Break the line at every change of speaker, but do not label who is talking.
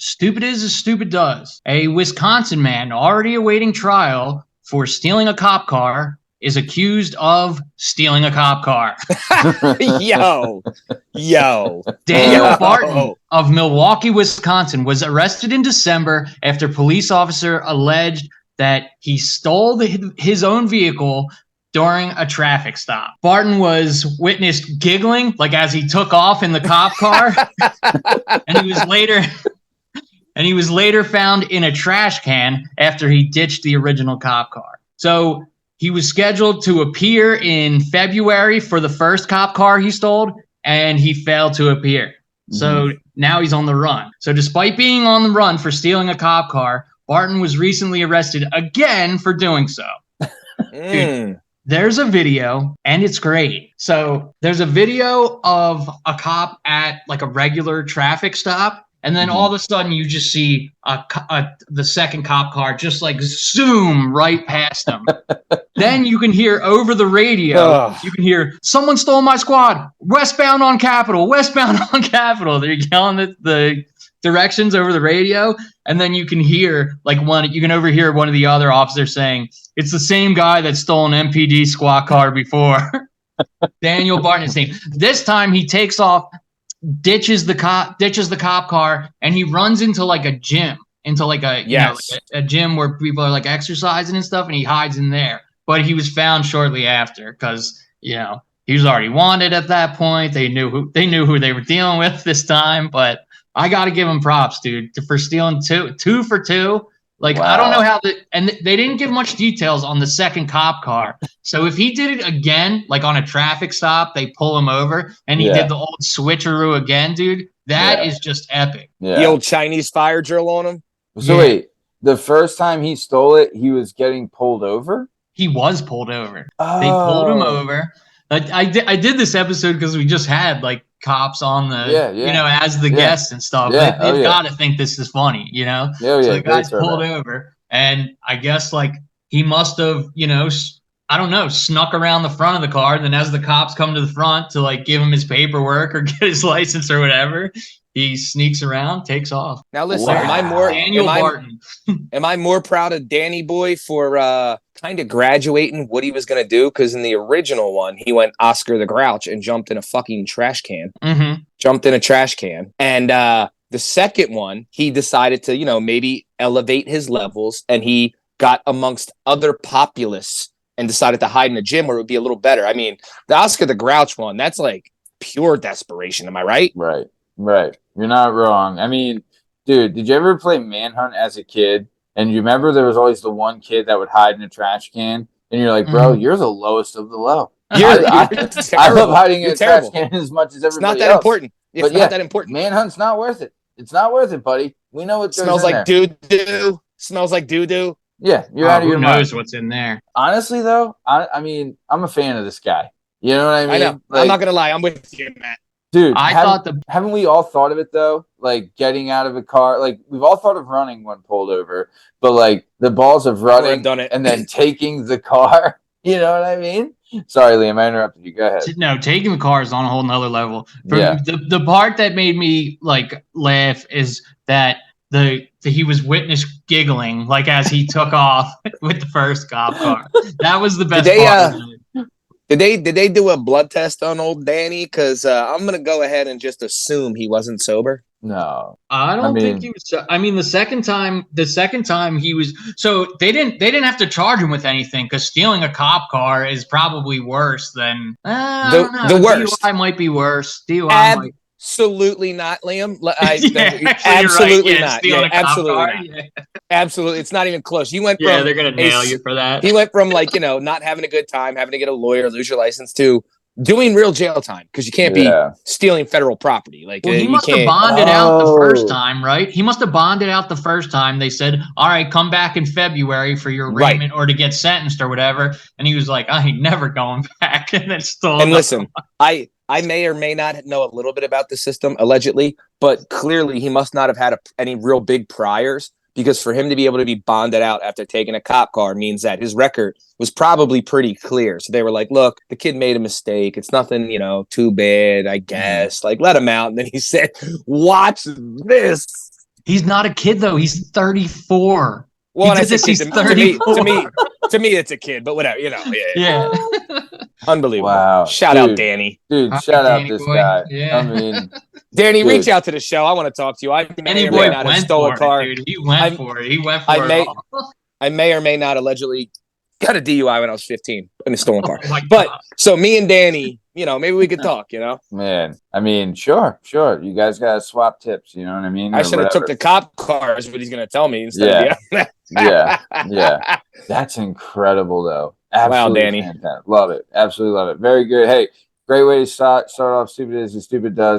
stupid is as stupid does. A Wisconsin man already awaiting trial for stealing a cop car is accused of stealing a cop car.
Yo.
Daniel Barton of Milwaukee, Wisconsin was arrested in December after police officer alleged that he stole his own vehicle during a traffic stop. Barton was witnessed giggling like as he took off in the cop car, and he was later found in a trash can after he ditched the original cop car. So he was scheduled to appear in February for the first cop car he stole, and he failed to appear. Mm-hmm. So now he's on the run. So despite being on the run for stealing a cop car, Barton was recently arrested again for doing so. Dude, there's a video, and it's great. So there's a video of a cop at like a regular traffic stop, and then all of a sudden you just see the second cop car just like zoom right past him. Then you can hear over the radio, you can hear, "Someone stole my squad, westbound on Capitol, westbound on Capitol." They're yelling the directions over the radio, and then you can hear you can overhear one of the other officers saying, "It's the same guy that stole an MPD squad car before." Daniel Barton is saying this time he takes off, ditches the cop car, and he runs into like a gym, a gym where people are like exercising and stuff, and he hides in there. But he was found shortly after because he was already wanted at that point. They knew who they were dealing with this time. But I got to give him props, dude, for stealing two for two. Like, wow. I don't know how and they didn't give much details on the second cop car. So if he did it again, like on a traffic stop, they pull him over and he did the old switcheroo again, dude. That is just epic.
Yeah. The old Chinese fire drill on him.
So wait, the first time he stole it, he was getting pulled over?
He was pulled over. Oh. They pulled him over. I did this episode because we just had like cops on the, as the guests and stuff. Yeah. They've got to think this is funny, So the guy's pulled over, and I guess like he must have, I don't know, snuck around the front of the car. And then as the cops come to the front to like give him his paperwork or get his license or whatever, he sneaks around, takes off.
Now listen, am I more proud of Danny Boy for kind of graduating what he was going to do? Because in the original one, he went Oscar the Grouch and jumped in a fucking trash can. Mm-hmm. Jumped in a trash can. And the second one, he decided to, maybe elevate his levels, and he got amongst other populace and decided to hide in a gym where it would be a little better. I mean, the Oscar the Grouch one, that's like pure desperation. Am I right?
Right. You're not wrong. I mean, dude, did you ever play Manhunt as a kid? And you remember there was always the one kid that would hide in a trash can? And you're like, bro, you're the lowest of the low. I love hiding in a trash can as much as everybody else.
It's not that important. It's not that important.
Manhunt's not worth it. It's not worth it, buddy. We know what
smells like doo-doo. Smells like doo-doo.
Yeah, you're out of your mind.
Who knows what's in there?
Honestly, though, I mean, I'm a fan of this guy. You know what I mean?
I know. Like, I'm not going to lie. I'm with you, Matt.
Dude, haven't we all thought of it, though? Like, getting out of a car. Like, we've all thought of running when pulled over. But, like, the balls of running and then taking the car. You know what I mean? Sorry, Liam, I interrupted you. Go ahead.
No, taking the car is on a whole nother level. The part that made me, like, laugh is that he was witness giggling, like, as he took off with the first cop car. That was the best part.
Did they do a blood test on old Danny? Because I'm gonna go ahead and just assume he wasn't sober.
No,
I don't think he was. I mean, the second time he was. So they didn't have to charge him with anything because stealing a cop car is probably worse than
the worst.
DUI might be worse. DUI
Absolutely not, Liam. Absolutely not. Yeah, absolutely not. Yeah. Absolutely, it's not even close. You went from
they're gonna nail you for that.
He went from not having a good time, having to get a lawyer, lose your license, to doing real jail time because you can't be stealing federal property. Like,
he must have bonded out the first time, right? He must have bonded out the first time. They said, "All right, come back in February for your arraignment or to get sentenced or whatever." And he was like, "I ain't never going back." And then stole.
And listen, I may or may not know a little bit about the system, allegedly, but clearly he must not have had any real big priors, because for him to be able to be bonded out after taking a cop car means that his record was probably pretty clear. So they were like, look, the kid made a mistake. It's nothing, too bad, I guess. Like, let him out. And then he said, watch this.
He's not a kid though. He's 34.
Well,
he did this. He's
34. To me, it's a kid, but whatever,
Yeah.
Unbelievable.
Wow.
Shout out Danny.
Dude, shout out this guy. Yeah. I mean,
Danny, reach out to the show. I want to talk to you. I may or may not have stole a car.
Dude. He went for it. He went for it.
I may or may not allegedly got a DUI when I was 15 in a stolen car. But so me and Danny, maybe we could talk,
Man, I mean, sure. You guys got to swap tips, you know what I mean?
I should have took the cop car is what he's going to tell me instead of
Yeah. That's incredible, though. Absolutely. Wow, Danny. Fantastic. Love it. Absolutely love it. Very good. Hey, great way to start off Stupid Is as Stupid Does.